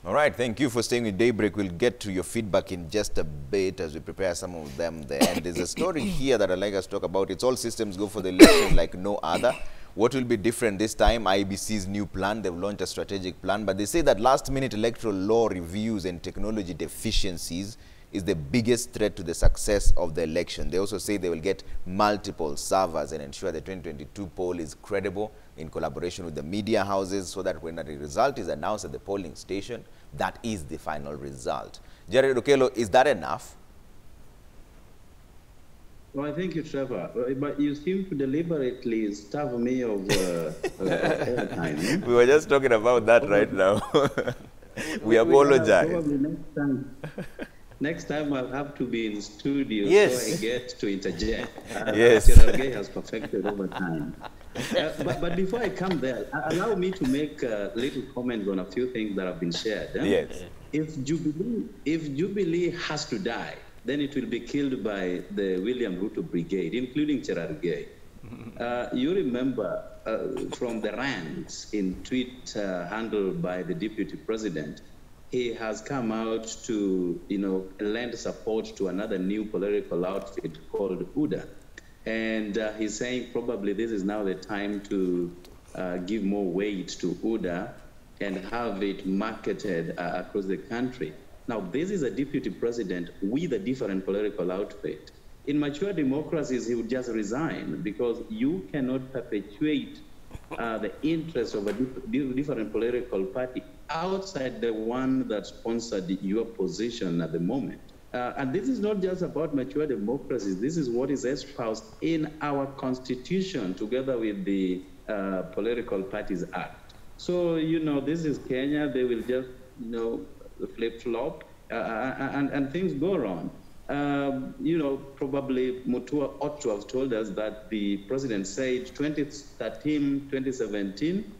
All right, thank you for staying with Daybreak. We'll get to your feedback in just a bit as we prepare some of them there. And there's a story here that I'd like us to talk about. It's all systems go for the election like no other. What will be different this time? IEBC's new plan. They've launched a strategic plan, but they say that last-minute electoral law reviews and technology deficiencies is the biggest threat to the success of the election. They also say they will get multiple servers and ensure the 2022 poll is credible in collaboration with the media houses so that when the result is announced at the polling station, that is the final result. Jared Okello, is that enough? Well, I thank you, Trevor. But you seem to deliberately starve me of airtime. We were just talking about that right now. We apologize. Probably next time I'll have to be in studio so I get to interject. Yes. Gay has perfected over time. But before I come there, allow me to make a little comment on a few things that have been shared. Yes. If Jubilee has to die, then it will be killed by the William Ruto Brigade, including Cherargei. You remember from the rants in tweet handled by the Deputy President, he has come out to, lend support to another new political outfit called UDA. And he's saying probably this is now the time to give more weight to UDA and have it marketed across the country. Now, this is a deputy president with a different political outfit. In mature democracies, he would just resign because you cannot perpetuate the interests of a different political party outside the one that sponsored your position at the moment. And this is not just about mature democracies. This is what is espoused in our constitution together with the Political Parties Act. So, this is Kenya. They will just, flip-flop and things go wrong. Probably Mutua ought to have told us that the president said 2013, 2017,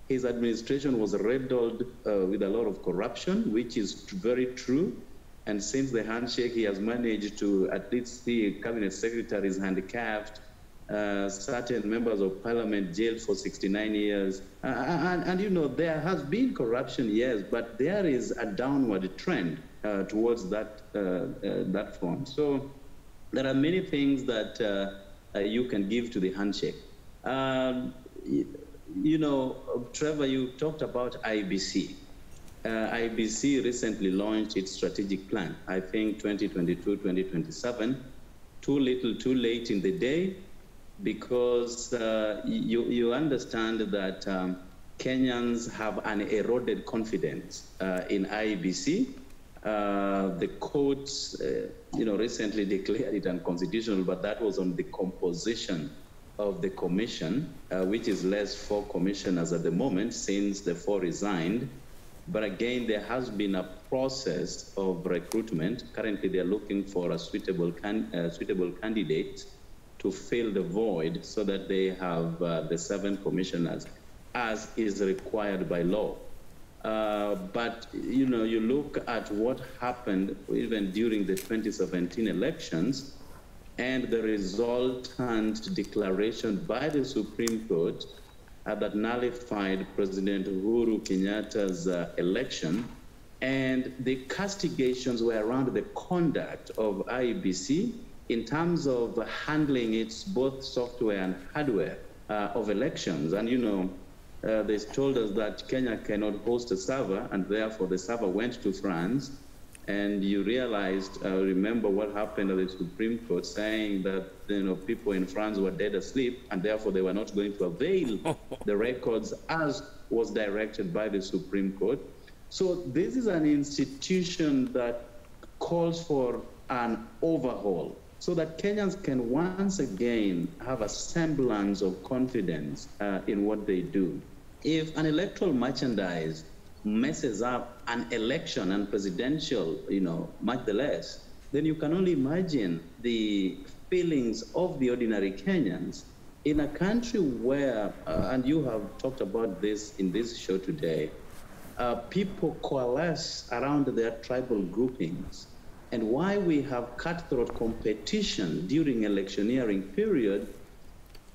his administration was riddled with a lot of corruption, which is very true. And since the handshake, he has managed to at least see cabinet secretaries handicapped, certain members of parliament jailed for 69 years. There has been corruption, yes, but there is a downward trend towards that front. So there are many things that you can give to the handshake. Trevor, you talked about IBC. IBC recently launched its strategic plan, I think 2022-2027. Too little, too late in the day, because you understand that Kenyans have an eroded confidence in IBC. The courts, recently declared it unconstitutional, but that was on the composition of the commission, which is less 4 commissioners at the moment since the 4 resigned. But again, there has been a process of recruitment. Currently, they're looking for a suitable candidate to fill the void so that they have the 7 commissioners, as is required by law. But, you look at what happened even during the 2017 elections and the resultant declaration by the Supreme Court that nullified President Uhuru Kenyatta's election, and the castigations were around the conduct of IEBC in terms of handling its both software and hardware of elections. And they told us that Kenya cannot host a server, and therefore the server went to France. And you realized, remember what happened at the Supreme Court, saying that people in France were dead asleep, and therefore they were not going to avail the records as was directed by the Supreme Court. So this is an institution that calls for an overhaul so that Kenyans can once again have a semblance of confidence in what they do. If an electoral merchandise messes up an election and presidential, much the less, then you can only imagine the feelings of the ordinary Kenyans in a country where, and you have talked about this in this show today, people coalesce around their tribal groupings. And why we have cutthroat competition during electioneering period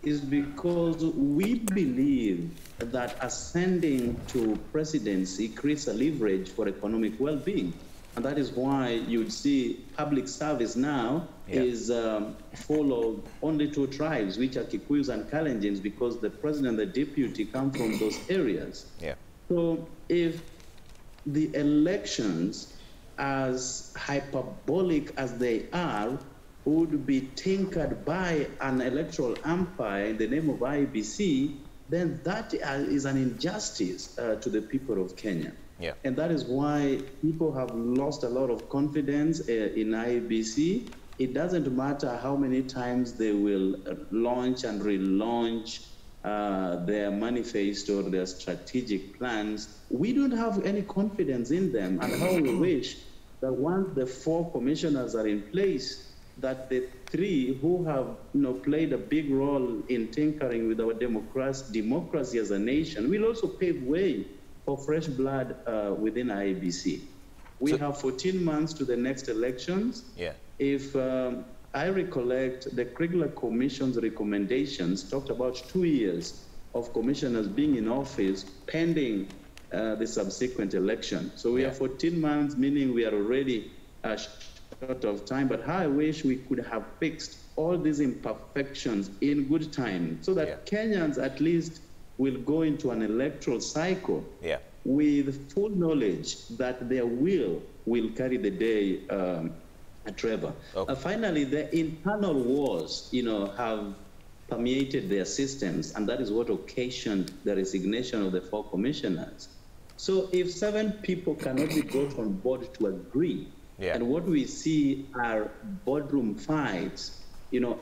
is because we believe that ascending to presidency creates a leverage for economic well-being. And that is why you'd see public service now is full of only two tribes, which are Kikuyus and Kalenjins, because the president and the deputy come from those areas. So if the elections, as hyperbolic as they are, would be tinkered by an electoral umpire in the name of IEBC, then that is an injustice to the people of Kenya. And that is why people have lost a lot of confidence in IEBC. It doesn't matter how many times they will launch and relaunch their manifesto or their strategic plans. We don't have any confidence in them, and how we wish that once the 4 commissioners are in place, that the 3 who have played a big role in tinkering with our democracy as a nation will also pave way for fresh blood within IEBC. We have 14 months to the next elections. If I recollect, the Kriegler Commission's recommendations talked about 2 years of commissioners being in office pending the subsequent election. So we have 14 months, meaning we are already short of time. But how I wish we could have fixed all these imperfections in good time so that Kenyans at least will go into an electoral cycle with full knowledge that their will carry the day, Trevor. Finally, the internal wars, have permeated their systems, and that is what occasioned the resignation of the 4 commissioners. So if 7 people cannot be brought on board to agree, and what we see are boardroom fights,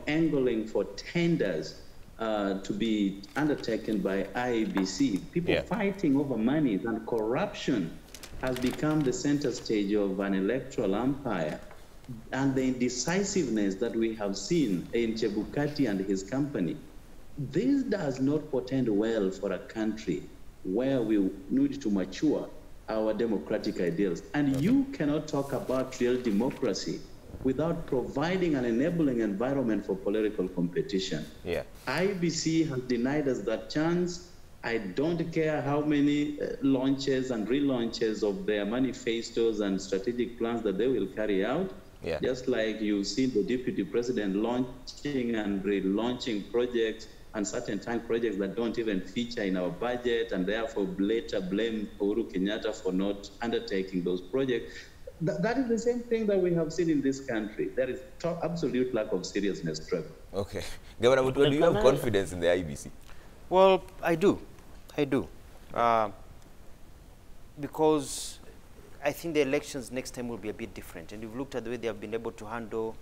angling for tenders to be undertaken by IEBC, people fighting over money, and corruption has become the center stage of an electoral umpire. And the indecisiveness that we have seen in Chebukati and his company, this does not portend well for a country where we need to mature our democratic ideals. And you cannot talk about real democracy without providing an enabling environment for political competition. IEBC has denied us that chance. I don't care how many launches and relaunches of their manifestos and strategic plans that they will carry out. Just like you've seen the deputy president launching and relaunching projects, and certain time projects that don't even feature in our budget, and therefore later blame Uhuru Kenyatta for not undertaking those projects. That is the same thing that we have seen in this country. There is absolute lack of seriousness, Trevor. Okay. Governor, do you have confidence in the IEBC? Well, I do. Because I think the elections next time will be a bit different. And you've looked at the way they have been able to handle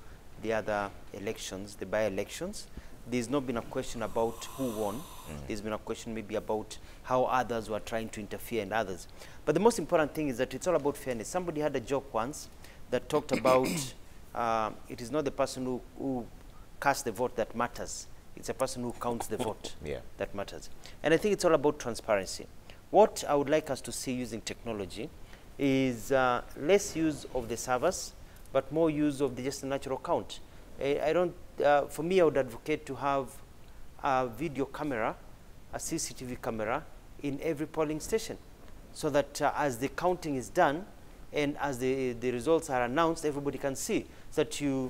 the other elections, the by-elections. There's not been a question about who won. There's been a question maybe about how others were trying to interfere and others. But the most important thing is that it's all about fairness. Somebody had a joke once that talked about it is not the person who casts the vote that matters. It's a person who counts the vote that matters. And I think it's all about transparency. What I would like us to see using technology is less use of the servers, but more use of just a natural count. For me, I would advocate to have a video camera, a CCTV camera in every polling station, so that as the counting is done and as the results are announced, everybody can see, so that you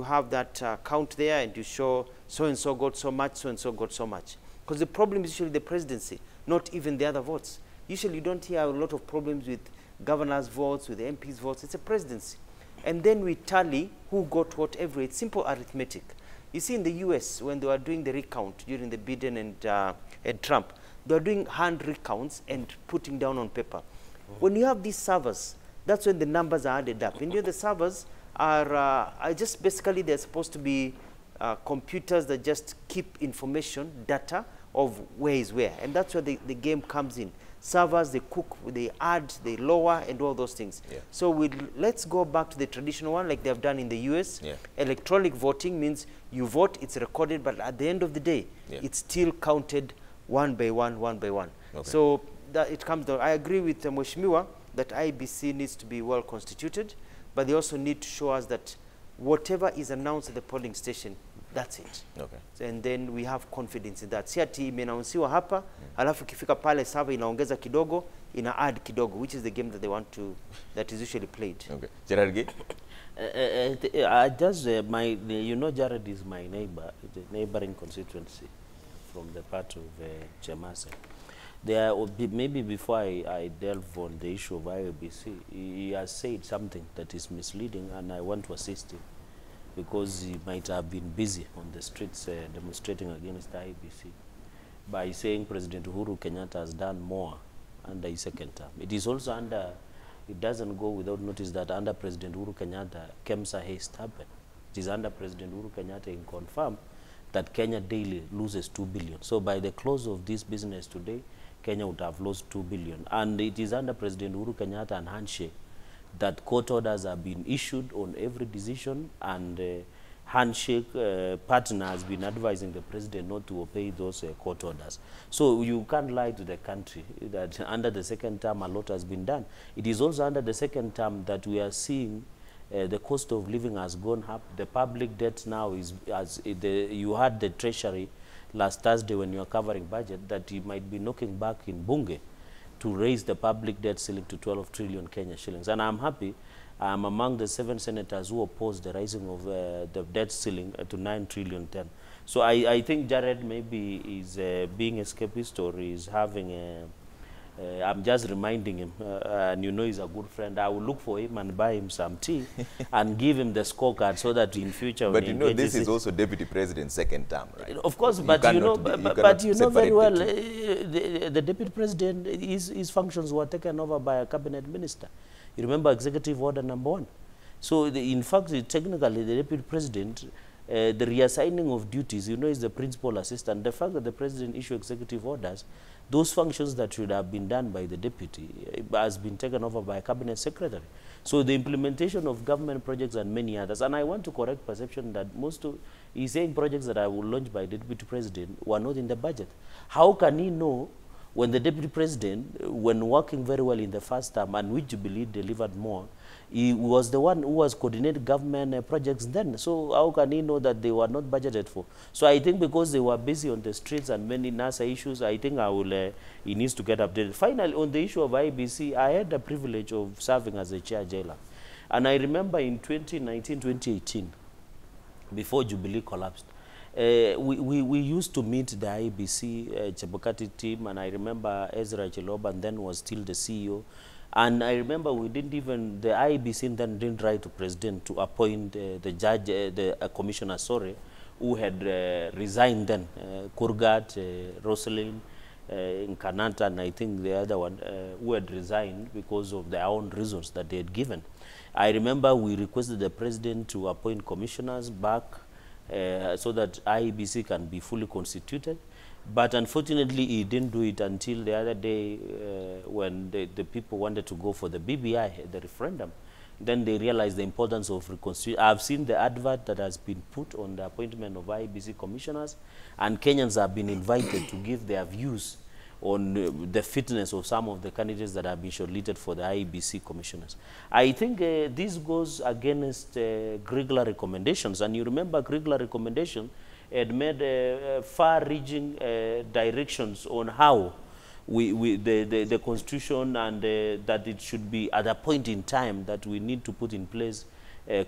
have that count there and you show so-and-so got so much, so-and-so got so much. Because the problem is usually the presidency, not even the other votes. Usually you don't hear a lot of problems with governors' votes, with the MPs' votes. It's a presidency. And then we tally who got whatever. It's simple arithmetic. You see, in the US, when they were doing the recount during the Biden and Trump, they were doing hand recounts and putting down on paper. When you have these servers, that's when the numbers are added up. And the servers are just basically, they're supposed to be computers that just keep information, data of where is where. And that's where the game comes in. Servers, they cook, they add, they lower, and all those things. So let's go back to the traditional one like they have done in the US. Electronic voting means you vote, it's recorded, but at the end of the day, it's still counted one by one, one by one. So that it comes down. I agree with Mheshimiwa that IEBC needs to be well constituted, but they also need to show us that whatever is announced at the polling station, That's it. Okay. And then we have confidence in that. Si ati imeannouncewa hapa, alafu ikifika pale server inaongeza kidogo, ina add kidogo, which is the game that they want to, that is usually played. Okay. Gerard Gay? You know, Jared is my neighbor, the neighboring constituency from the part of Chemase. Maybe before I delve on the issue of IEBC, he has said something that is misleading, and I want to assist him, because he might have been busy on the streets demonstrating against the IEBC by saying President Uhuru Kenyatta has done more under his second term. It is also under, it doesn't go without notice that under President Uhuru Kenyatta, KEMSA haste happened. It is under President Uhuru Kenyatta in confirm that Kenya daily loses 2 billion. So by the close of this business today, Kenya would have lost 2 billion. And it is under President Uhuru Kenyatta and handshake that court orders have been issued on every decision, and handshake partner has been advising the president not to obey those court orders. So you can't lie to the country that under the second term a lot has been done. It is also under the second term that we are seeing the cost of living has gone up. The public debt now is, you had the treasury last Thursday when you were covering budget, that you might be knocking back in Bunge to raise the public debt ceiling to 12 trillion Kenya shillings. And I'm happy I'm among the 7 senators who opposed the rising of the debt ceiling to 9 trillion 10. So I think Jared maybe is being escapist, or is having a, I'm just reminding him, and you know he's a good friend. I will look for him and buy him some tea and give him the scorecard so that in future. But you know, this is also Deputy President's second term, right? Of course, but you know, but you know very well, the Deputy President, his functions were taken over by a cabinet minister. You remember Executive Order number 1. So in fact, technically, the Deputy President, the reassigning of duties, you know, is the principal assistant. The fact that the President issue executive orders, those functions that should have been done by the deputy has been taken over by a cabinet secretary. So the implementation of government projects and many others, and I want to correct perception that most of, he's saying projects that I will launch by the deputy president were not in the budget. How can he know when the deputy president, when working very well in the first term, and which Jubilee delivered more, he was the one who was coordinating government projects then. So how can he know that they were not budgeted for? So I think because they were busy on the streets and many NASA issues, I think he needs to get updated. Finally, on the issue of IBC, I had the privilege of serving as a chair jailer. And I remember in 2019, 2018, before Jubilee collapsed, we used to meet the IBC Chebukati team, and I remember Ezra Chiloba then was still the CEO. And I remember we didn't even, the IBC then didn't write to president to appoint the judge, commissioner, sorry, who had resigned then, Kurgat, Rosalind, Nkanata, and I think the other one, who had resigned because of their own reasons that they had given. I remember we requested the president to appoint commissioners back so that IBC can be fully constituted. But unfortunately, he didn't do it until the other day when the people wanted to go for the BBI, the referendum. Then they realized the importance of reconstitution. I've seen the advert that has been put on the appointment of IBC commissioners, and Kenyans have been invited to give their views on the fitness of some of the candidates that have been shortlisted for the IBC commissioners. I think this goes against Grigler recommendations, and you remember Grigler recommendation had made far-reaching directions on how the Constitution, and that it should be at a point in time that we need to put in place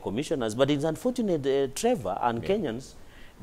commissioners. But it's unfortunate, Trevor and Kenyans,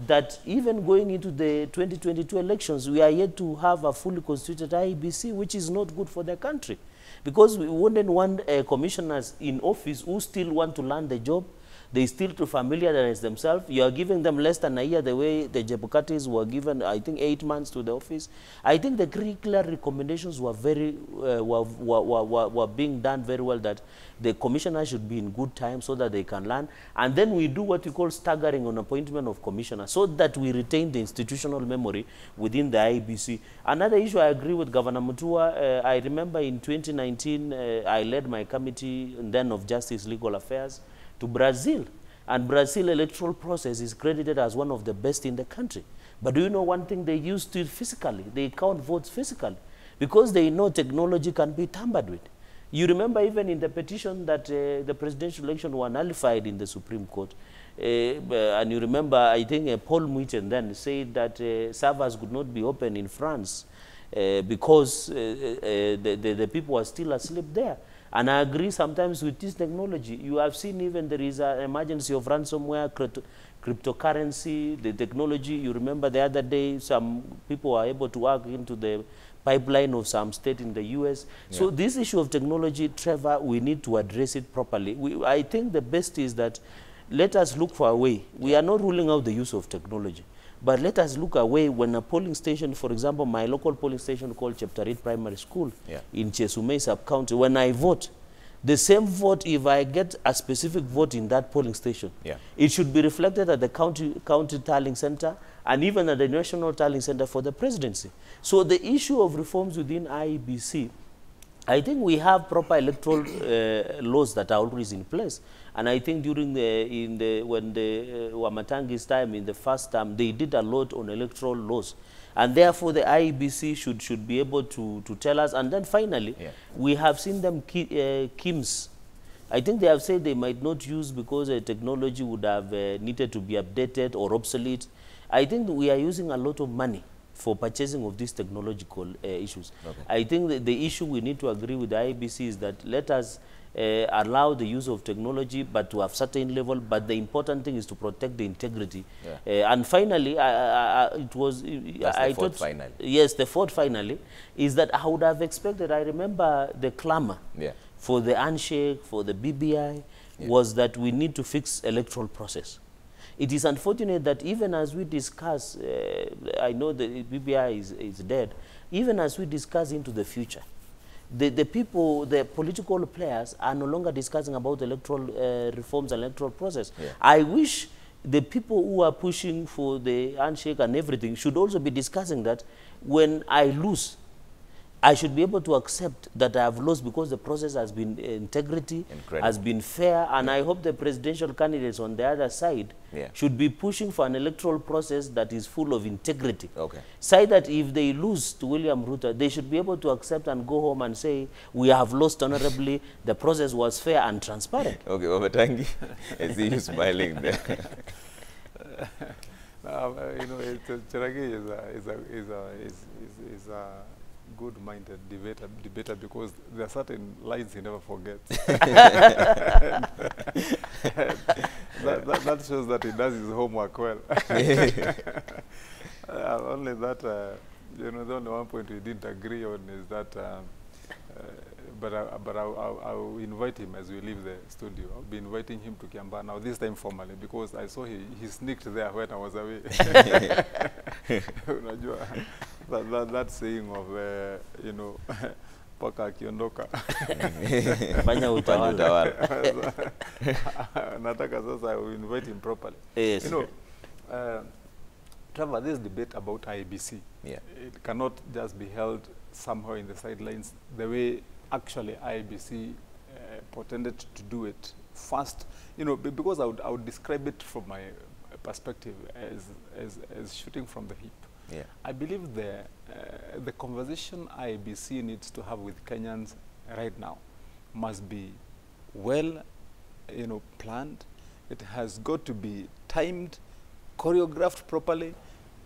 that even going into the 2022 elections, we are yet to have a fully constituted IEBC, which is not good for the country. Because we wouldn't want commissioners in office who still want to learn the job. They still to familiarize themselves. You are giving them less than a year, the way the Jebukatis were given, I think, 8 months to the office. I think the curricular recommendations were very were being done very well, that the commissioner should be in good time so that they can learn. And then we do what we call staggering on appointment of commissioners so that we retain the institutional memory within the IBC. Another issue, I agree with Governor Mutua. I remember in 2019, I led my committee then of Justice Legal Affairs to Brazil, and Brazil electoral process is credited as one of the best in the country. But do you know one thing? They used it physically. They count votes physically because they know technology can be tampered with. You remember even in the petition that the presidential election were nullified in the Supreme Court. And you remember, I think Paul Muiten then said that servers could not be open in France because the people were still asleep there. And I agree sometimes with this technology. You have seen even there is an emergency of ransomware, cryptocurrency, the technology. You remember the other day, some people were able to hack into the pipeline of some state in the US. Yeah. So this issue of technology, Trevor, we need to address it properly. I think the best is that let us look for a way. We are not ruling out the use of technology, but let us look away when a polling station, for example, my local polling station called Chapter 8 Primary School in Chesumei sub-county, when I vote, the same vote, if I get a specific vote in that polling station, it should be reflected at the county tallying center and even at the national tallying center for the presidency. So the issue of reforms within IEBC, I think we have proper electoral laws that are always in place. And I think during when the Wamatangi's time in the first term, they did a lot on electoral laws. And therefore, the IEBC should be able to tell us. And then finally, we have seen them, KIMS. I think they have said they might not use because technology would have needed to be updated or obsolete. I think we are using a lot of money for purchasing of these technological issues. Okay. I think the issue we need to agree with the IEBC is that let us allow the use of technology, but to a certain level, but the important thing is to protect the integrity. And finally, it was... I thought, finally. Yes, the fourth finally, is that I would have expected, I remember the clamor for the handshake, for the BBI, was that we need to fix electoral process. It is unfortunate that even as we discuss, I know the BBI is dead, even as we discuss into the future, the people, the political players are no longer discussing about electoral reforms and electoral process. I wish the people who are pushing for the handshake and everything should also be discussing that when I lose, I should be able to accept that I have lost because the process has been integrity, has been fair, and I hope the presidential candidates on the other side should be pushing for an electoral process that is full of integrity. Say that if they lose to William Ruto, they should be able to accept and go home and say, we have lost honorably, the process was fair and transparent. Okay, Obatangi, I see you smiling there. You know, Cheragi is a good-minded debater because there are certain lines he never forgets. that shows that he does his homework well. Only that, you know, the only one point we didn't agree on is that, but I'll invite him as we leave the studio. I'll be inviting him to Kiambaa now, this time formally, because I saw he sneaked there when I was away. that saying of, you know, paka akiondoka. Fanya utawala. Nataka sasa I will invite him properly. Yes. You know, Trevor, this debate about IEBC, it cannot just be held somehow in the sidelines the way actually IEBC pretended to do it. First, you know, because I would describe it from my perspective as shooting from the hip. I believe the conversation IEBC needs to have with Kenyans right now must be well, you know, planned. It has got to be timed, choreographed properly,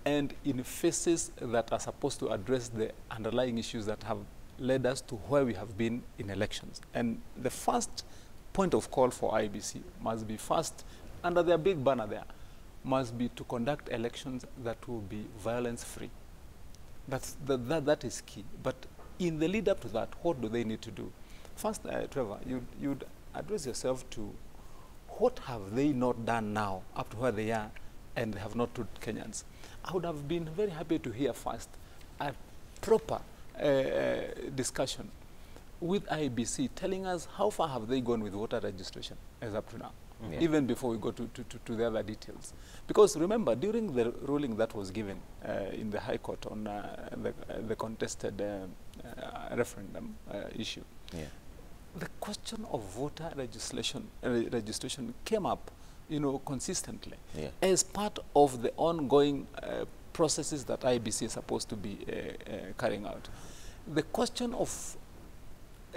and in phases that are supposed to address the underlying issues that have led us to where we have been in elections. And the first point of call for IEBC must be first, under their big banner there, must be to conduct elections that will be violence-free. That is key. But in the lead up to that, what do they need to do? First, Trevor, you'd address yourself to what have they not done now up to where they are and have not told Kenyans. I would have been very happy to hear first a proper discussion with IEBC telling us how far have they gone with voter registration as up to now. Even before we go to the other details. Because remember, during the ruling that was given in the High Court on the contested referendum issue, the question of voter registration came up, you know, consistently as part of the ongoing processes that IEBC is supposed to be carrying out. The question of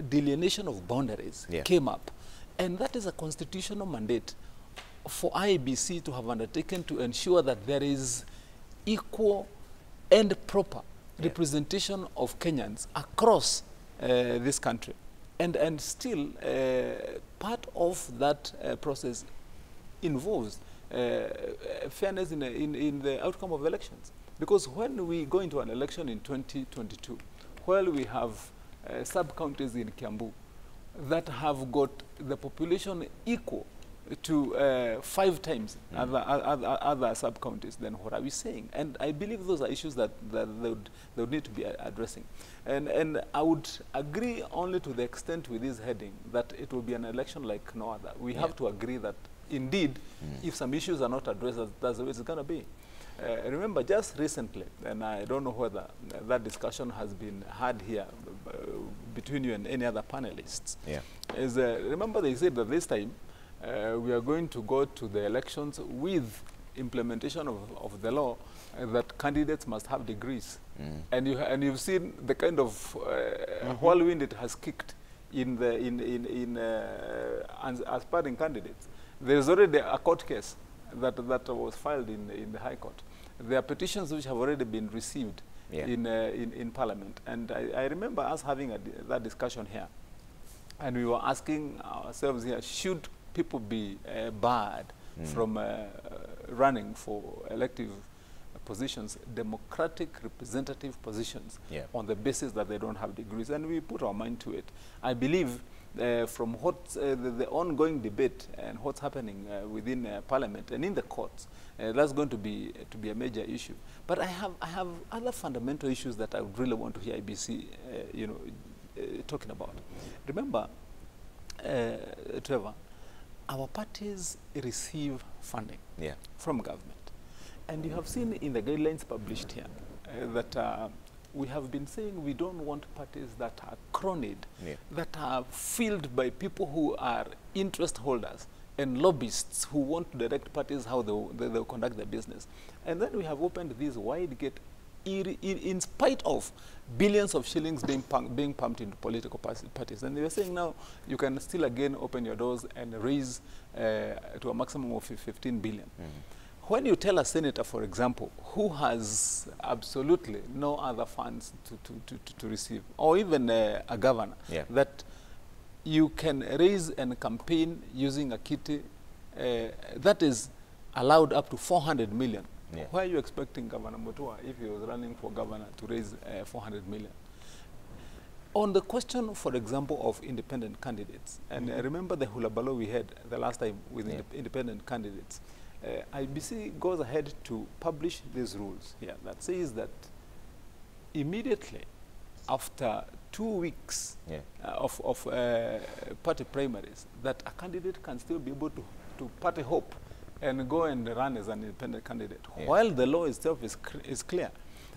delineation of boundaries came up. And that is a constitutional mandate for IEBC to have undertaken to ensure that there is equal and proper representation of Kenyans across this country. And still, part of that process involves fairness in the outcome of elections. Because when we go into an election in 2022, while we have sub-counties in Kiambu that have got the population equal to 5 times other sub-counties, then what are we saying? And I believe those are issues that they would need to be addressing. And I would agree only to the extent with this heading that it will be an election like no other. We have to agree that indeed, if some issues are not addressed, that's the way it's going to be. Remember, just recently, and I don't know whether that discussion has been had here between you and any other panelists, is remember they said that this time we are going to go to the elections with implementation of the law that candidates must have degrees. And you've seen the kind of whirlwind it has kicked in aspiring candidates. There is already a court case that was filed in the High Court. There are petitions which have already been received in Parliament. And I remember us having that discussion here. And we were asking ourselves here, should people be barred from running for elective positions, democratic representative positions, on the basis that they don't have degrees? And we put our mind to it. I believe from what the ongoing debate and what's happening within Parliament and in the courts, that's going to be a major issue. But I have other fundamental issues that I would really want to hear IBC, talking about. Remember, Trevor, our parties receive funding from government, and you have seen in the guidelines published here that we have been saying we don't want parties that are cronied, that are filled by people who are interest holders and lobbyists who want to direct parties how they'll conduct their business. And then we have opened this wide gate in spite of billions of shillings being pumped into political parties. And they were saying now you can still again open your doors and raise to a maximum of 15 billion. When you tell a senator, for example, who has absolutely no other funds to receive, or even a governor, that you can raise and campaign using a kitty that is allowed up to 400 million. Why are you expecting Governor Mutua, if he was running for governor, to raise 400 million? On the question, for example, of independent candidates, and remember the hulabalo we had the last time with independent candidates, IBC goes ahead to publish these rules here that says that immediately after 2 weeks of party primaries, that a candidate can still be able to party hope and go and run as an independent candidate. While the law itself is clear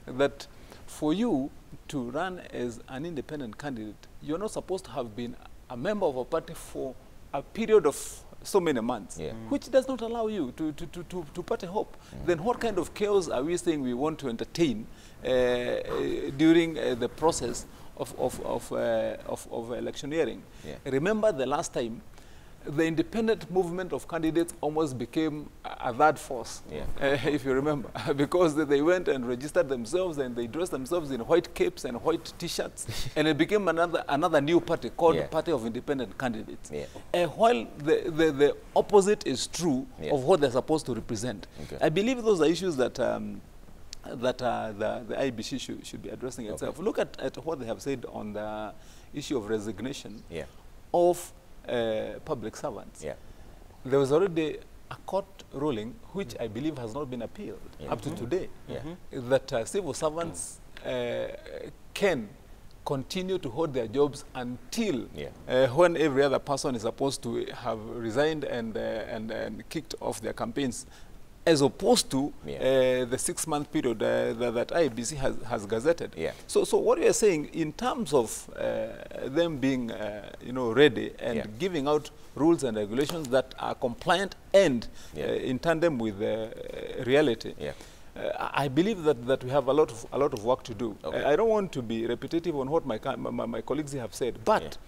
that for you to run as an independent candidate, you're not supposed to have been a member of a party for a period of so many months, which does not allow you to party hope. Then what kind of chaos are we saying we want to entertain during the process of electioneering? Remember the last time, the independent movement of candidates almost became a third force, if you remember, because they went and registered themselves and they dressed themselves in white capes and white T-shirts, and it became another new party called Party of Independent Candidates. While the opposite is true of what they're supposed to represent. I believe those are issues that the IBC should be addressing itself. Look at what they have said on the issue of resignation of public servants. There was already a court ruling, which I believe has not been appealed up to today, that civil servants can continue to hold their jobs until when every other person is supposed to have resigned and kicked off their campaigns, as opposed to the 6-month period that IBC has gazetted. So what we are saying in terms of them being ready and giving out rules and regulations that are compliant and in tandem with reality, I believe that we have a lot of work to do. Okay. I don't want to be repetitive on what my colleagues have said, but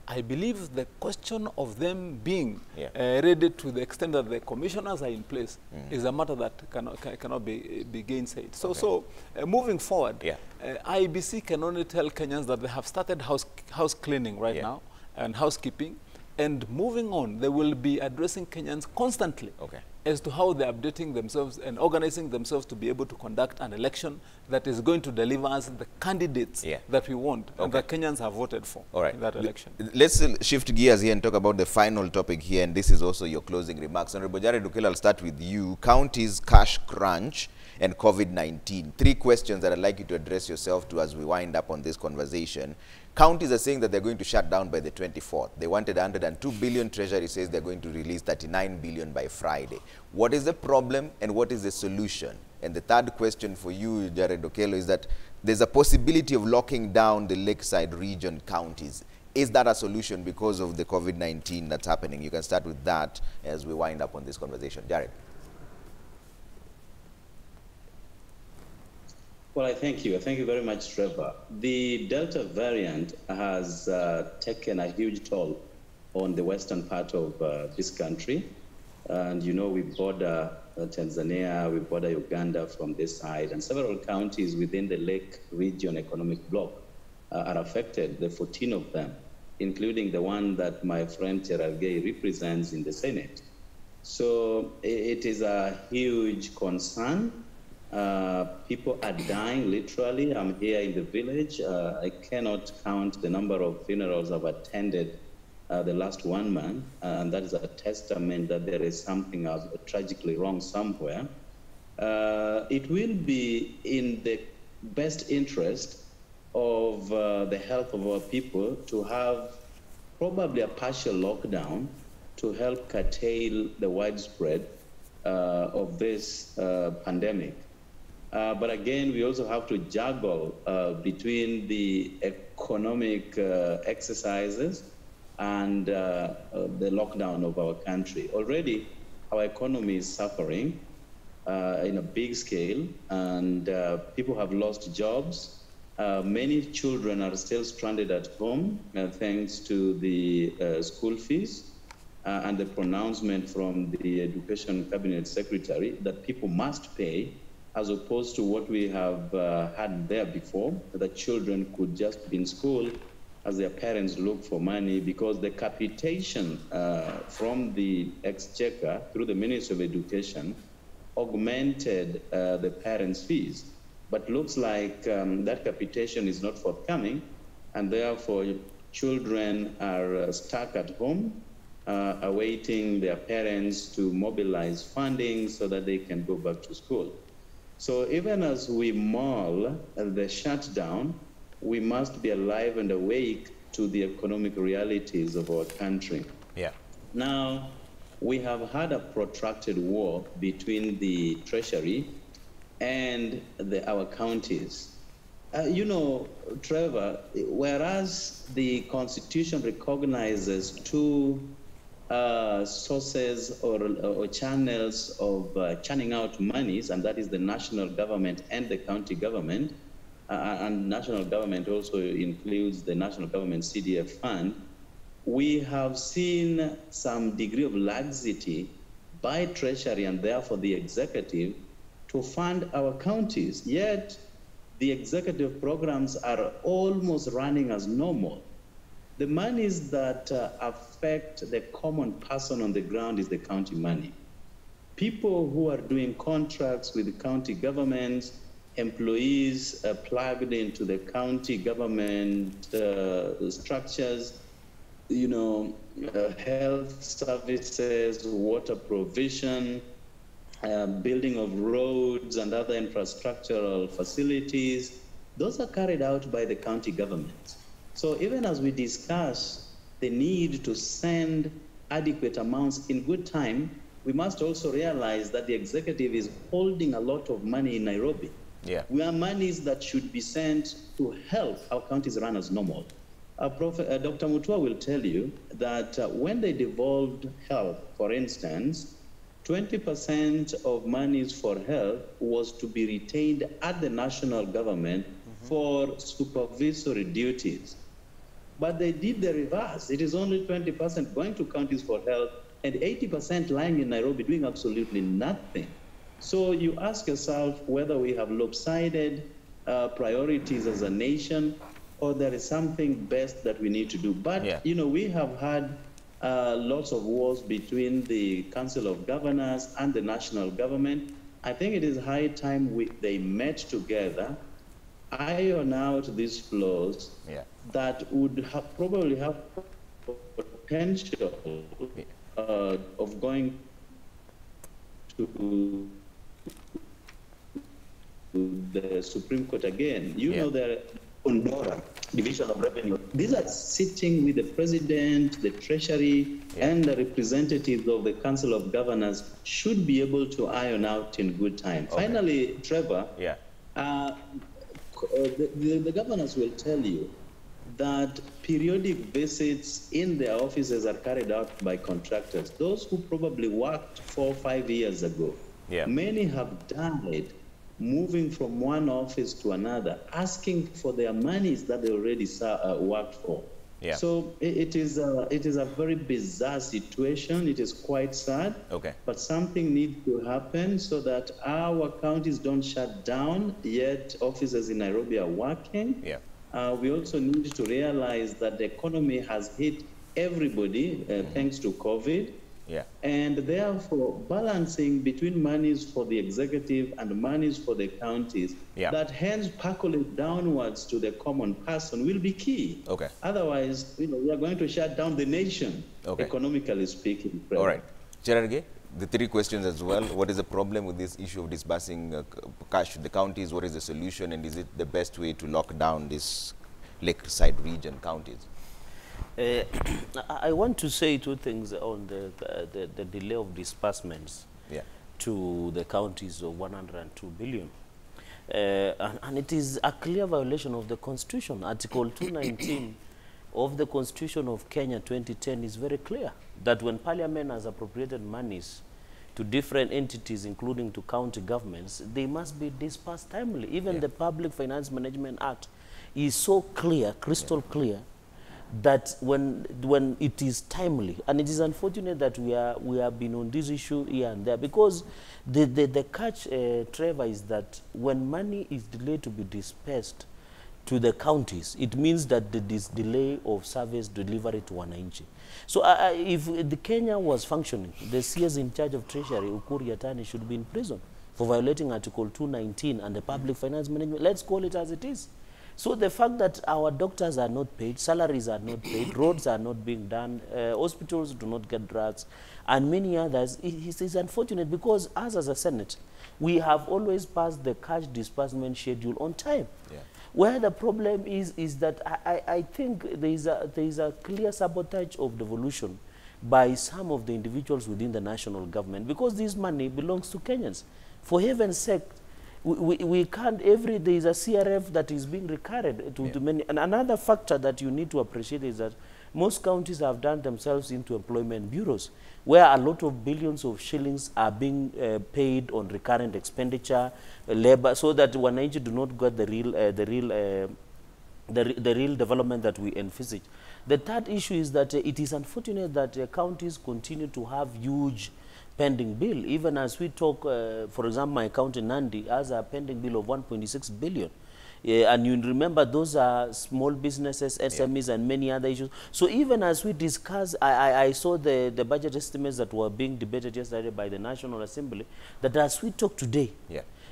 I believe the question of them being ready to the extent that the commissioners are in place is a matter that cannot be gainsaid. So, moving forward, IEBC can only tell Kenyans that they have started house cleaning right now and housekeeping, and moving on, they will be addressing Kenyans constantly as to how they're updating themselves and organizing themselves to be able to conduct an election that is going to deliver us the candidates that we want and that Kenyans have voted for in that election. Let's shift gears here and talk about the final topic here, and this is also your closing remarks. Honorable Jared Ukela, I'll start with you. Counties, cash crunch, and COVID-19. 3 questions that I'd like you to address yourself to as we wind up on this conversation. Counties are saying that they're going to shut down by the 24th. They wanted 102 billion. Treasury says they're going to release 39 billion by Friday. What is the problem and what is the solution? And the third question for you, Jared Okelo, is that there's a possibility of locking down the lakeside region counties. Is that a solution because of the COVID-19 that's happening? You can start with that as we wind up on this conversation. Jared. Well, I thank you. Thank you very much, Trevor. The Delta variant has taken a huge toll on the western part of this country. And you know, we border Tanzania, we border Uganda from this side, and several counties within the Lake Region Economic Bloc are affected, the 14 of them, including the one that my friend Cherargei represents in the Senate. So it is a huge concern. People are dying, literally. I'm here in the village. I cannot count the number of funerals I've attended the last 1 month, and that is a testament that there is something tragically wrong somewhere. It will be in the best interest of the health of our people to have probably a partial lockdown to help curtail the widespread of this pandemic. But again, we also have to juggle between the economic exercises and the lockdown of our country. Already, our economy is suffering in a big scale, and people have lost jobs. Many children are still stranded at home thanks to the school fees and the pronouncement from the Education Cabinet Secretary that people must pay, as opposed to what we have had there before, that children could just be in school as their parents look for money, because the capitation from the Exchequer through the Ministry of Education augmented the parents' fees. But looks like that capitation is not forthcoming, and therefore children are stuck at home, awaiting their parents to mobilize funding so that they can go back to school. So even as we mull the shutdown, we must be alive and awake to the economic realities of our country. Now, we have had a protracted war between the Treasury and our counties. You know, Trevor, whereas the Constitution recognizes 2 sources or channels of churning out monies, and that is the national government and the county government, and national government also includes the national government CDF fund, we have seen some degree of laxity by Treasury and therefore the executive to fund our counties, yet the executive programs are almost running as normal. The monies that affect the common person on the ground is the county money. People who are doing contracts with the county governments, employees plugged into the county government structures, you know, health services, water provision, building of roads and other infrastructural facilities, those are carried out by the county government. So even as we discuss the need to send adequate amounts in good time, we must also realize that the executive is holding a lot of money in Nairobi. We are monies that should be sent to help our counties run as normal. Dr. Mutua will tell you that when they devolved health, for instance, 20% of monies for health was to be retained at the national government for supervisory duties. But they did the reverse. It is only 20% going to counties for health and 80% lying in Nairobi doing absolutely nothing. So you ask yourself whether we have lopsided priorities as a nation, or there is something best that we need to do. But, you know, we have had lots of wars between the Council of Governors and the national government. I think it is high time they met together, iron out these flaws that would probably have potential of going to the Supreme Court again. You know, the Ondora Division of Revenue, these are sitting with the President, the Treasury, and the representatives of the Council of Governors should be able to iron out in good time. Finally, Trevor, the governors will tell you that periodic visits in their offices are carried out by contractors, those who probably worked 4 or 5 years ago. Many have died moving from one office to another, asking for their monies that they already worked for. So it is a very bizarre situation. It is quite sad, but something needs to happen so that our counties don't shut down, yet offices in Nairobi are working. We also need to realize that the economy has hit everybody thanks to COVID. And therefore, balancing between monies for the executive and monies for the counties that hence percolate downwards to the common person will be key. Otherwise, you know, we are going to shut down the nation, economically speaking. All right. Cherargei, the 3 questions as well. What is the problem with this issue of disbursing cash to the counties? What is the solution? And is it the best way to lock down this lakeside region counties? I want to say 2 things on the delay of disbursements to the counties of 102 billion. And it is a clear violation of the Constitution. Article 219 of the Constitution of Kenya 2010 is very clear that when Parliament has appropriated monies to different entities, including to county governments, they must be disbursed timely. Even the Public Finance Management Act is so clear, crystal clear, that when it is timely, and it is unfortunate that we have been on this issue here and there, because the catch, Trevor, is that when money is delayed to be dispersed to the counties, it means that there is delay of service delivery to Wananchi. So if the Kenya was functioning, the CS in charge of Treasury, Ukur Yatani, should be in prison for violating Article 219 and the Public Finance Management. Let's call it as it is. So the fact that our doctors are not paid, salaries are not paid, roads are not being done, hospitals do not get drugs, and many others, it is unfortunate, because us as a Senate, we have always passed the cash disbursement schedule on time. Where the problem is that I think there is a clear sabotage of devolution by some of the individuals within the national government, because this money belongs to Kenyans. For heaven's sake, we can't, every day is a CRF that is being recurred to many. And another factor that you need to appreciate is that most counties have done themselves into employment bureaus, where a lot of billions of shillings are being paid on recurrent expenditure, labor, so that Wananchi do not get the real development that we envisage. The third issue is that it is unfortunate that counties continue to have huge pending bill. Even as we talk, for example, my county Nandi has a pending bill of 1.6 billion. And you remember those are small businesses, SMEs, and many other issues. So even as we discuss, I saw the budget estimates that were being debated yesterday by the National Assembly, that as we talk today,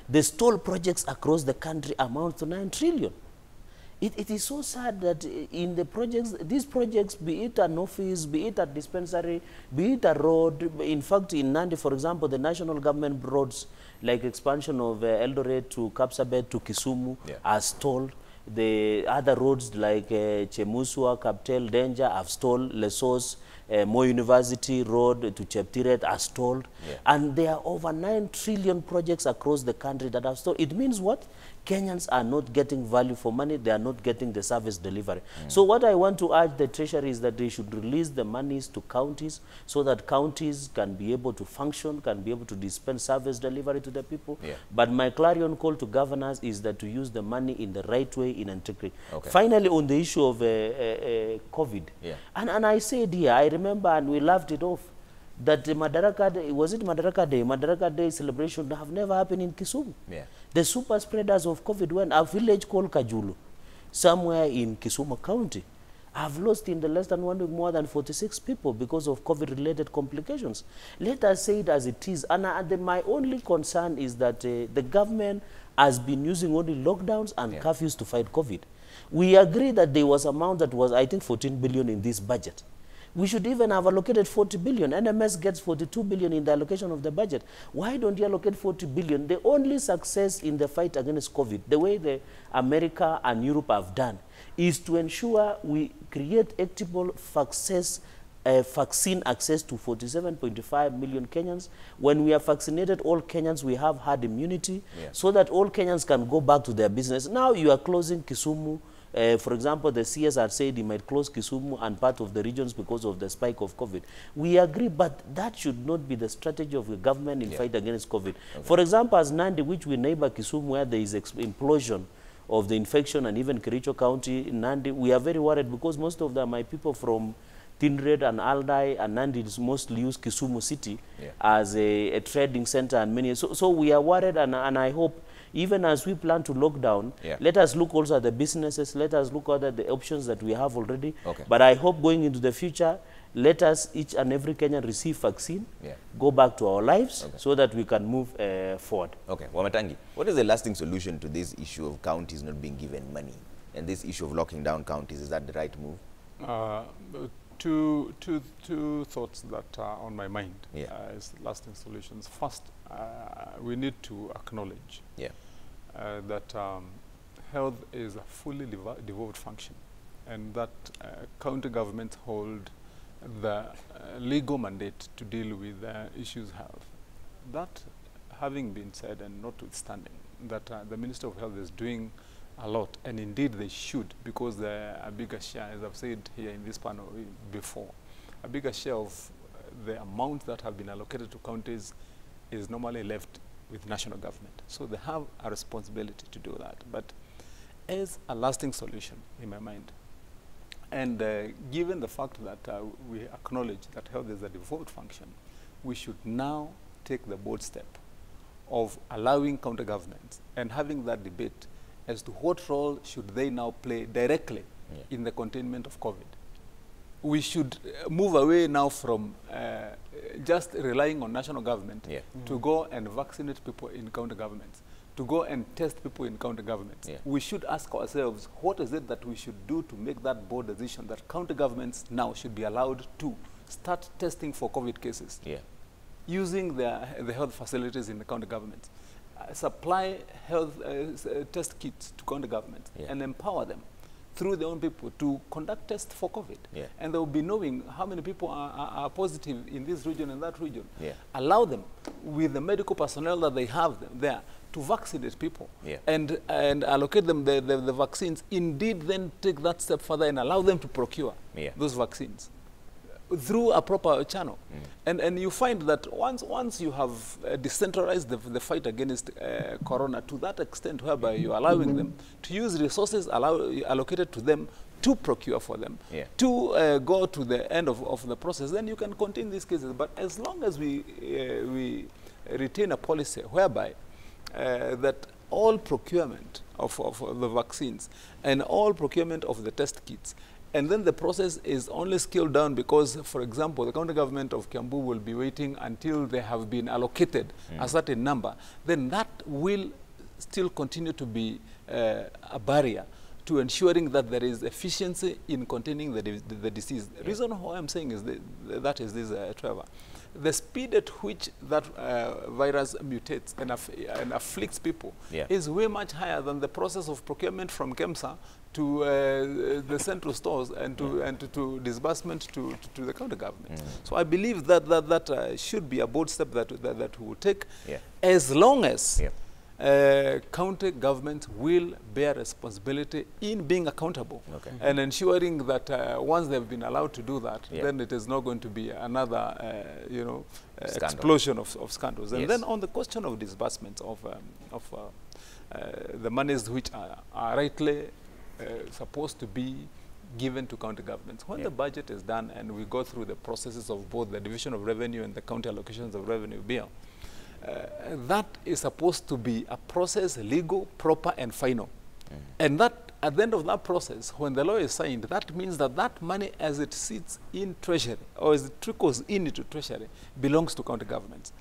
the stall projects across the country amount to 9 trillion. It is so sad that in the projects, these projects, be it an office, be it a dispensary, be it a road, in fact, in Nandi, for example, the national government roads, like expansion of Eldoret to Kapsabet to Kisumu, are stalled. The other roads like Chemuswa, Kaptel, Danger have stalled. Lesos, Moi University Road to Cheptiret are stalled. And there are over 9 trillion projects across the country that have stalled. It means what? Kenyans are not getting value for money. They are not getting the service delivery. So what I want to urge the Treasury is that they should release the monies to counties so that counties can be able to function, can be able to dispense service delivery to the people. But my clarion call to governors is that to use the money in the right way, in integrity. Finally, on the issue of COVID, and I said here, I remember, and we laughed it off, that the Madaraka Day, was it Madaraka Day? Madaraka Day celebration have never happened in Kisumu. The super spreaders of COVID went a village called Kajulu, somewhere in Kisumu County. I've lost in the less than 1 week more than 46 people because of COVID-related complications. Let us say it as it is. And my only concern is that the government has been using only lockdowns and curfews to fight COVID. We agree that there was amount that was, I think, 14 billion in this budget. We should even have allocated 40 billion. NMS gets 42 billion in the allocation of the budget. Why don't you allocate 40 billion? The only success in the fight against COVID, the way America and Europe have done, is to ensure we create equitable vaccine access to 47.5 million Kenyans. When we have vaccinated all Kenyans, we have herd immunity, so that all Kenyans can go back to their business. Now you are closing Kisumu. For example, the CS had said he might close Kisumu and part of the regions because of the spike of COVID. We agree, but that should not be the strategy of the government in fight against COVID. For example, as Nandi, which we neighbor Kisumu, where there is implosion of the infection, and even Kericho County, Nandi, we are very worried because most of them are people from Tindred and Aldai, and Nandi is mostly use Kisumu city as a trading center and many. So we are worried, and I hope, even as we plan to lock down, let us look also at the businesses, let us look at the options that we have already. But I hope going into the future, let us, each and every Kenyan, receive vaccine, go back to our lives, so that we can move forward. Okay, Wamatangi, what is the lasting solution to this issue of counties not being given money, and this issue of locking down counties? Is that the right move? Two thoughts that are on my mind as lasting solutions. First, we need to acknowledge that health is a fully devolved function, and that county governments hold the legal mandate to deal with issues of health. That having been said, and notwithstanding that the Minister of Health is doing a lot, and indeed they should, because a bigger share, as I've said here in this panel before, a bigger share of the amount that have been allocated to counties is normally left with national government. So they have a responsibility to do that. But as a lasting solution, in my mind, and given the fact that we acknowledge that health is a devolved function, we should now take the bold step of allowing county governments and having that debate as to what role should they now play directly in the containment of COVID. We should move away now from just relying on national government to go and vaccinate people in county governments, to go and test people in county governments. We should ask ourselves, what is it that we should do to make that bold decision that county governments now should be allowed to start testing for COVID cases, using the health facilities in the county governments, supply health test kits to county governments, and empower them through their own people to conduct tests for COVID. And they will be knowing how many people are positive in this region and that region. Allow them, with the medical personnel that they have there, to vaccinate people and allocate them the vaccines. Indeed, then take that step further and allow them to procure those vaccines through a proper channel. And you find that once you have decentralized the fight against corona to that extent, whereby you're allowing them to use resources allocated to them to procure for them, to go to the end of the process, then you can contain these cases. But as long as we retain a policy whereby that all procurement of the vaccines and all procurement of the test kits, and then the process is only scaled down because, for example, the county government of Kiambu will be waiting until they have been allocated a certain number, then that will still continue to be a barrier to ensuring that there is efficiency in containing the disease. The reason why I'm saying is that is this, Trevor. The speed at which that virus mutates and afflicts people is way much higher than the process of procurement from KEMSA to the central stores and to disbursement to the county government. So I believe that should be a bold step that we will take, as long as county governments will bear responsibility in being accountable and ensuring that once they've been allowed to do that, then it is not going to be another, explosion of scandals. And then on the question of disbursements of the monies which are rightly supposed to be given to county governments. When the budget is done and we go through the processes of both the Division of Revenue and the County Allocations of Revenue Bill, that is supposed to be a process, legal, proper, and final. And that, at the end of that process, when the law is signed, that means that that money, as it sits in Treasury, or as it trickles into Treasury, belongs to county governments.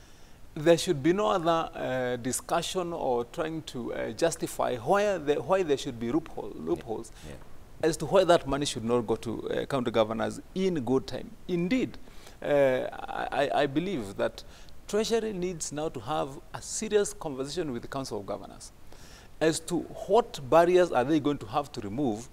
There should be no other discussion or trying to justify why there should be loopholes as to why that money should not go to county governors in good time. Indeed, I believe that Treasury needs now to have a serious conversation with the Council of Governors as to what barriers are they going to have to remove,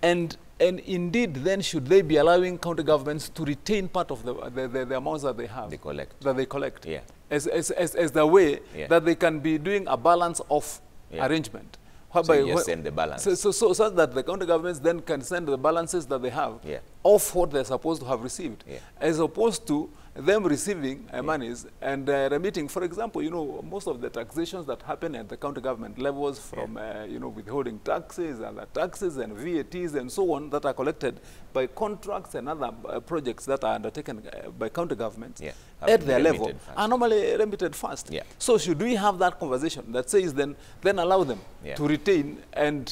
and indeed then should they be allowing county governments to retain part of the amounts that they have, that they collect, as the way that they can be doing a balance of arrangement. So you just send the balance. So that the county governments then can send the balances that they have of what they're supposed to have received, as opposed to them receiving monies and remitting. For example, most of the taxations that happen at the county government levels from, withholding taxes, other taxes and VATs and so on that are collected by contracts and other projects that are undertaken by county governments at their level are normally remitted first. So should we have that conversation that says then allow them to retain and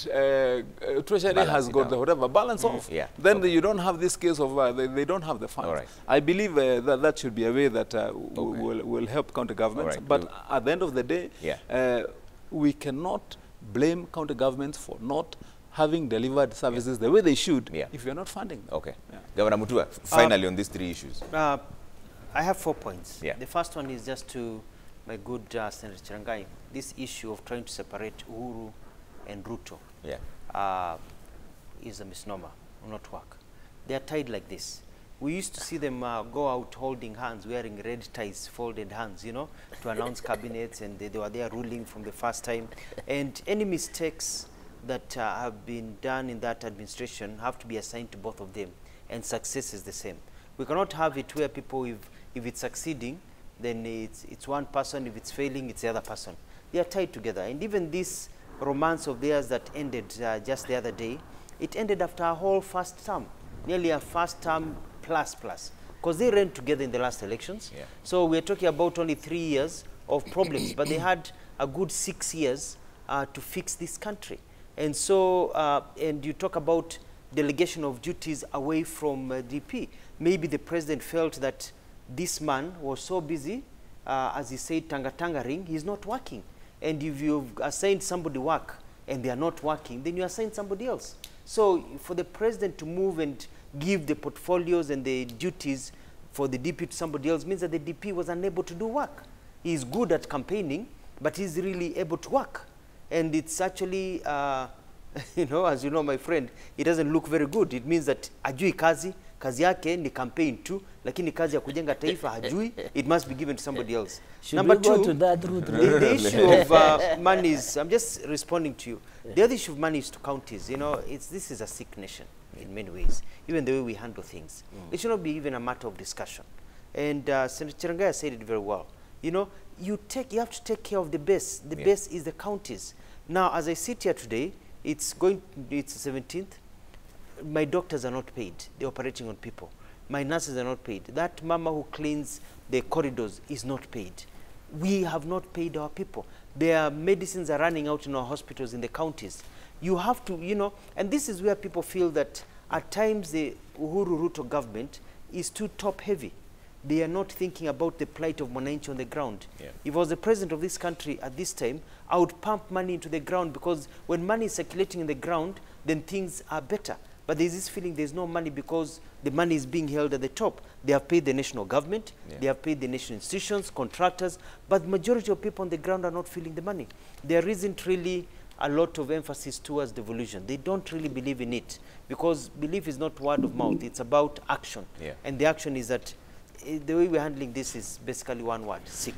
Treasury has got the whatever balance off. Then you don't have this case of they don't have the funds. I believe that should be a way that will help county governments. But at the end of the day, we cannot blame county governments for not having delivered services the way they should if you're not funding them. Governor Mutua, finally on these three issues. I have 4 points. The first one is just to my good Senator Chirangai, this issue of trying to separate Uhuru and Ruto is a misnomer, will not work. They are tied like this. We used to see them go out holding hands, wearing red ties, folded hands, to announce cabinets, and they were there ruling from the first time. And any mistakes that have been done in that administration have to be assigned to both of them, and success is the same. We cannot have it where people, if it's succeeding, then it's one person, if it's failing, it's the other person. They are tied together. And even this romance of theirs that ended just the other day, it ended after a whole first term, nearly a first term plus, because they ran together in the last elections. So we're talking about only 3 years of problems, but they had a good 6 years to fix this country. And so, and you talk about delegation of duties away from DP. Maybe the president felt that this man was so busy, as he said, tanga-tanga-ring, he's not working. And if you've assigned somebody work and they are not working, then you assign somebody else. So for the president to move and give the portfolios and the duties for the DP to somebody else means that the DP was unable to do work. He's good at campaigning, but he's really able to work. And it's actually, as you know, my friend, it doesn't look very good. It means that ajui kazi yake ni campaign tu, lakini kazi ya kujenga taifa hajui, it must be given to somebody else. Number two, the issue of money is, I'm just responding to you. The other issue of money is to counties. This is a sick nation in many ways, even the way we handle things. It should not be even a matter of discussion. And Senator Chirangai said it very well. You have to take care of the base. The base is the counties. Now, as I sit here today, it's the 17th. My doctors are not paid. They're operating on people. My nurses are not paid. That mama who cleans the corridors is not paid. We have not paid our people. Their medicines are running out in our hospitals in the counties. You have to, and this is where people feel that at times the Uhuru Ruto government is too top-heavy. They are not thinking about the plight of Mwananchi on the ground. If I was the president of this country at this time, I would pump money into the ground, because when money is circulating in the ground, then things are better. But there's this feeling there's no money because the money is being held at the top. They have paid the national government, they have paid the national institutions, contractors, but the majority of people on the ground are not feeling the money. There isn't really a lot of emphasis towards devolution. They don't really believe in it, because belief is not word of mouth, it's about action. And the action is that the way we're handling this is basically one word: sick.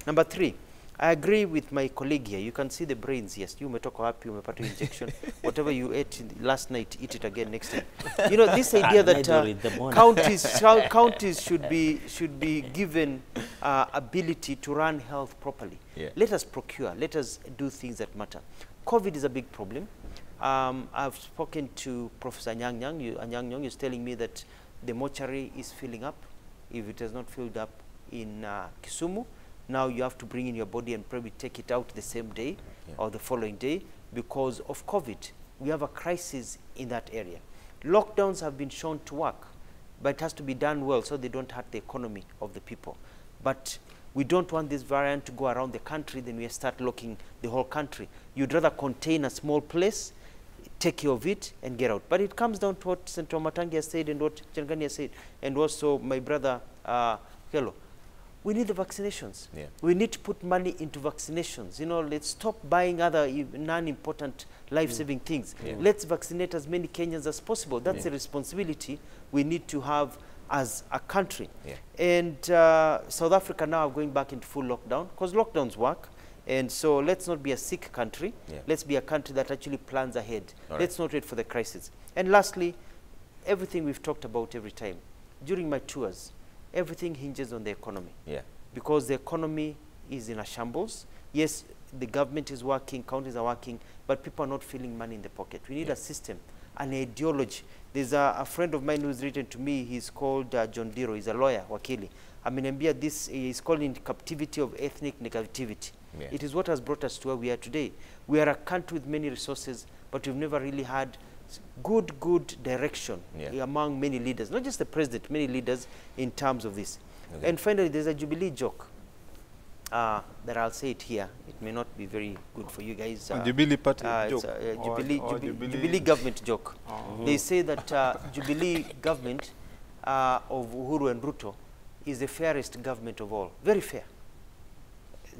Number three, I agree with my colleague here. You can see the brains. Yes, you umetoka wapi, umepata injection. Whatever you ate last night, eat it again next time. You know, this idea that counties should be given ability to run health properly. Yeah. Let us procure. Let us do things that matter. COVID is a big problem. I've spoken to Professor Anyang is telling me that the mortuary is filling up. If it has not filled up in Kisumu, now you have to bring in your body and probably take it out the same day or the following day because of COVID. We have a crisis in that area. Lockdowns have been shown to work, but it has to be done well so they don't hurt the economy of the people. But we don't want this variant to go around the country, then we start locking the whole country. You'd rather contain a small place, take care of it, and get out. But it comes down to what Senator Matangi has said and what Changani has said, and also my brother Hello. We need the vaccinations. Yeah. We need to put money into vaccinations. You know, let's stop buying other non-important life-saving things. Yeah. Let's vaccinate as many Kenyans as possible. That's a responsibility we need to have as a country. Yeah. And South Africa now are going back into full lockdown because lockdowns work. And so let's not be a sick country. Yeah. Let's be a country that actually plans ahead. All right. Let's not wait for the crisis. And lastly, everything we've talked about every time. During my tours, everything hinges on the economy. Yeah. Because the economy is in a shambles. Yes, the government is working, counties are working, but people are not feeling money in the pocket. We need a system, an ideology. There's a friend of mine who's written to me. He's called John Diro. He's a lawyer, wakili. Ameniambia this is called in captivity of ethnic negativity. Yeah. It is what has brought us to where we are today. We are a country with many resources, but we've never really had good direction among many leaders, not just the president, many leaders in terms of this. Okay. And finally, there's a Jubilee joke that I'll say it here. It may not be very good for you guys. Jubilee party joke? It's a Jubilee government joke. They say that Jubilee government of Uhuru and Ruto is the fairest government of all. Very fair.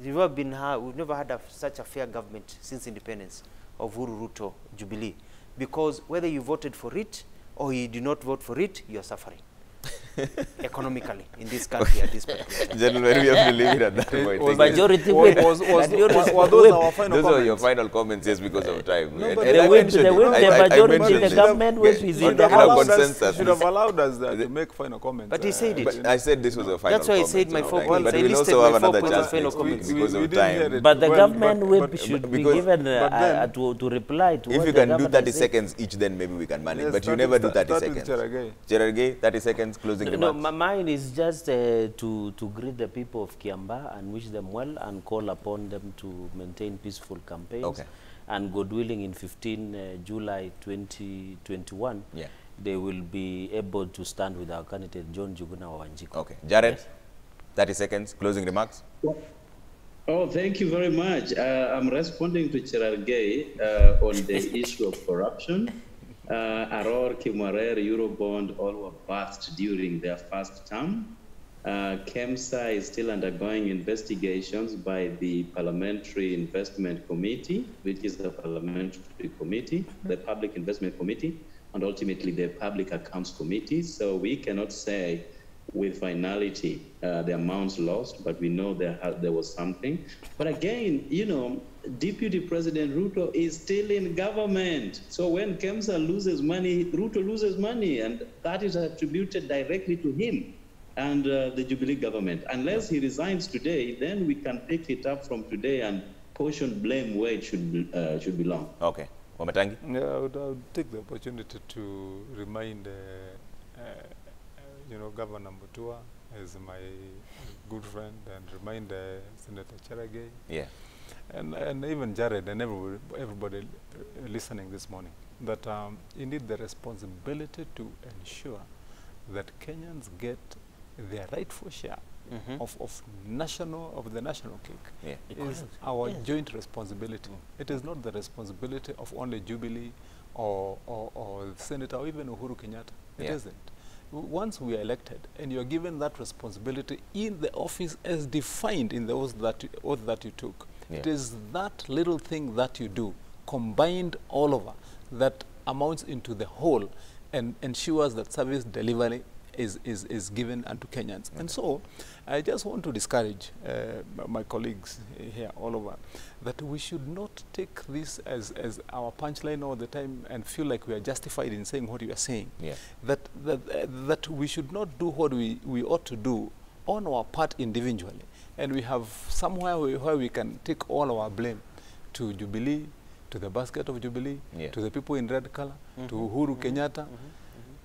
We've never had such a fair government since independence of Uhuru, Ruto, Jubilee. Because whether you voted for it or you did not vote for it, you are suffering economically in this country at this particular time. Gentlemen, we have to leave it at that point. Majority were those our final Those are your final comments, yes, because of time. No, but the majority in the government which is in the house should have allowed us to make final comments. But he said it. But I said this was a final comment. That's why I said my 4 points. But I we'll listed also have my 4 another points as chance final next week comments. because of time. But the government whip should be given to reply to if you can do 30 seconds each, then maybe we can manage. But you never do 30 seconds. Cherargei, 30 seconds, closing remarks. Mine is just to greet the people of Kiambaa and wish them well and call upon them to maintain peaceful campaigns. Okay. And God willing, in 15 July 2021, they will be able to stand with our candidate, John Njuguna Wanjiku. Okay. Jared, 30 seconds, closing remarks. Oh, thank you very much. I'm responding to Cherargei on the issue of corruption. Aror, Kimwarer, Eurobond, all were passed during their first term. KEMSA is still undergoing investigations by the Parliamentary Investment Committee, which is the parliamentary committee, the Public Investment Committee, and ultimately the Public Accounts Committee. So we cannot say with finality the amounts lost, but we know there was something. But again, you know, Deputy President Ruto is still in government. So when KEMSA loses money, Ruto loses money, and that is attributed directly to him and the Jubilee government. Unless he resigns today, then we can pick it up from today and portion blame where it should belong. Okay. Wamatangi? Yeah, I would take the opportunity to remind Governor Mutua is my good friend, and remind Senator Cherargei. Yeah. And even Jared and everybody listening this morning, that indeed the responsibility to ensure that Kenyans get their rightful share of the national cake is our joint responsibility. It is not the responsibility of only Jubilee or Senator or even Uhuru Kenyatta. It isn't. Once we are elected and you are given that responsibility in the office as defined in the oath that you took, it is that little thing that you do, combined all over, that amounts into the whole and ensures that service delivery is given unto Kenyans. And so I just want to discourage my colleagues here all over that we should not take this as our punchline all the time and feel like we are justified in saying what we are saying. Yeah. That we should not do what we ought to do on our part individually. And we have somewhere where we can take all our blame to Jubilee, to the basket of Jubilee, to the people in red color, to Uhuru Kenyatta.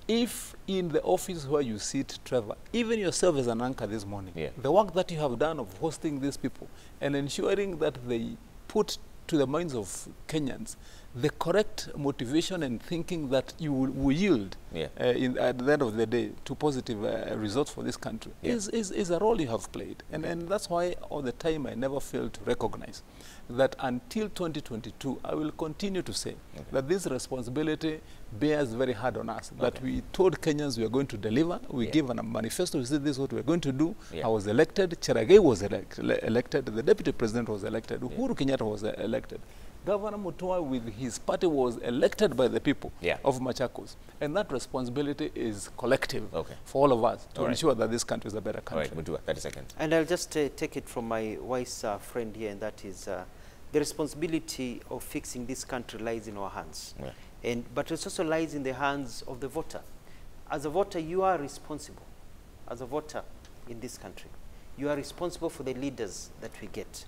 If in the office where you sit, Trevor, even yourself as an anchor this morning, the work that you have done of hosting these people and ensuring that they put to the minds of Kenyans the correct motivation and thinking that you will yield at the end of the day to positive results for this country is a role you have played. And that's why all the time I never fail to recognize that until 2022, I will continue to say that this responsibility bears very hard on us, that we told Kenyans we are going to deliver. We gave a manifesto, we said this is what we are going to do. I was elected, Cherargei was elected, the deputy president was elected, Uhuru Kenyatta was elected. Governor Mutua with his party was elected by the people of Machakos. And that responsibility is collective for all of us to ensure that this country is a better country. All right, Mutua, 30 seconds. And I'll just take it from my wise friend here, and that is the responsibility of fixing this country lies in our hands. But it also lies in the hands of the voter. As a voter, you are responsible. As a voter in this country, you are responsible for the leaders that we get.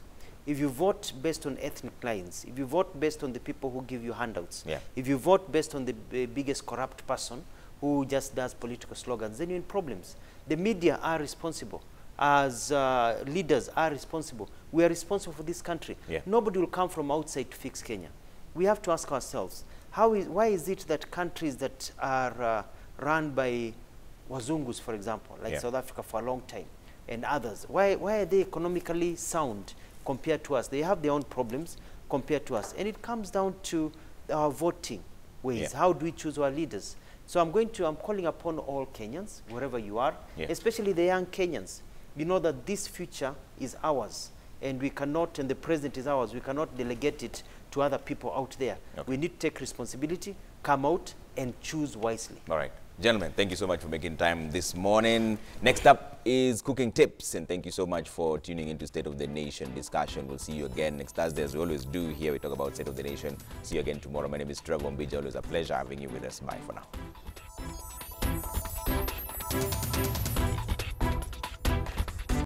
If you vote based on ethnic lines, if you vote based on the people who give you handouts, if you vote based on the biggest corrupt person who just does political slogans, then you're in problems. The media are responsible. As leaders are responsible. We are responsible for this country. Nobody will come from outside to fix Kenya. We have to ask ourselves, why is it that countries that are run by Wazungus, for example, like South Africa for a long time, and others, why are they economically sound compared to us? They have their own problems compared to us. And it comes down to our voting ways. How do we choose our leaders? So I'm calling upon all Kenyans, wherever you are, especially the young Kenyans. You know that this future is ours, and we cannot, and the president is ours, we cannot delegate it to other people out there. We need to take responsibility, come out, and choose wisely. All right. Gentlemen, thank you so much for making time this morning. Next up is cooking tips, and thank you so much for tuning into State of the Nation discussion. We'll see you again next Thursday, as we always do here. We talk about State of the Nation. See you again tomorrow. My name is Trevor Mbija. Always a pleasure having you with us. Bye for now.